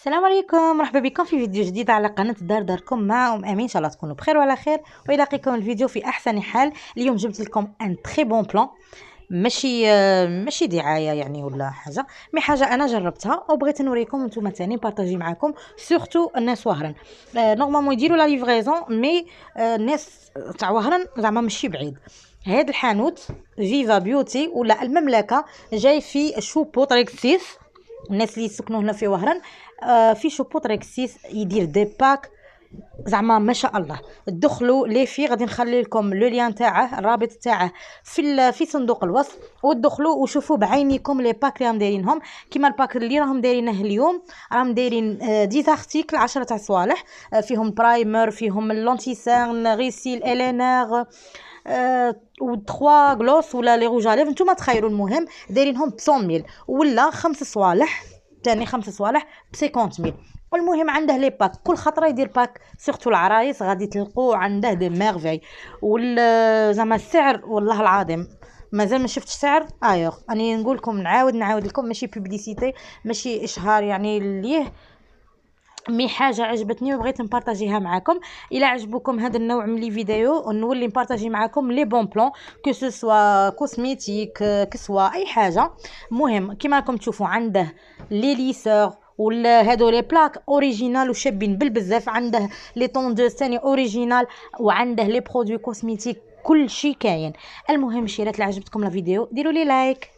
السلام عليكم، مرحبا بكم في فيديو جديد على قناة داركم مع امين. ان شاء الله تكونوا بخير وعلى خير ويلاقيكم الفيديو في احسن حال. اليوم جبت لكم ان تري بون بلان، ماشي دعايه يعني ولا حاجه، مي حاجه انا جربتها وبغيت نوريكم نتوما ثاني نبارطاجي معكم، سورتو الناس وهران. نورمالمون يديروا لا ليفريزون، مي الناس تاع وهران زعما ماشي بعيد. هاد الحانوت فيفا بيوتي ولا المملكه جاي في شوبو طريق 6. الناس اللي يسكنوا هنا في وهران في شوبو طريق 6 يدير دي باك زعما ما شاء الله. تدخلوا لي في غادي نخلي لكم لو ليان تاعه، الرابط تاعه في صندوق الوصف، وتدخلوا وشوفوا بعينيكم لي باك اللي راهم دايرينهم. كيما الباك اللي راهم دايرينه اليوم، راهم دايرين 10 ارتيكل 10 تاع صوالح، فيهم برايمر، فيهم لونتي سيرن، غيسيل، الينار، و 3 غلوس ولا لي روج اليف، نتوما تخيلوا. المهم دايرينهم ب 100 ولا 5 صوالح، ثاني 5 صوالح ب 50 المهم عنده لي باك، كل خطره يدير باك، سيرتو العرايس غادي تلقوا عنده دي ميرفي. ولا زعما السعر والله العظيم مازال ما شفتش سعر راني نقول لكم، نعاود لكم، ماشي بوبليسيتي، ماشي اشهار يعني ليه، مي حاجه عجبتني وبغيت نبارطاجيها معكم. الى عجبكم هذا النوع من لي فيديو نولي نبارطاجي معكم لي بون بلان، كو سو سوا كوسميتيك، كسوه، اي حاجه. المهم كيما راكم تشوفوا عنده لي ليسور ولا هادو لي بلاك اوريجينال وشابين بالبزاف، عنده لي طوندوز ثاني اوريجينال، وعنده لي برودوي كوسميتيك، كل شيء كاين. المهم شيرات اللي عجبتكم لا فيديو ديروا لي لايك.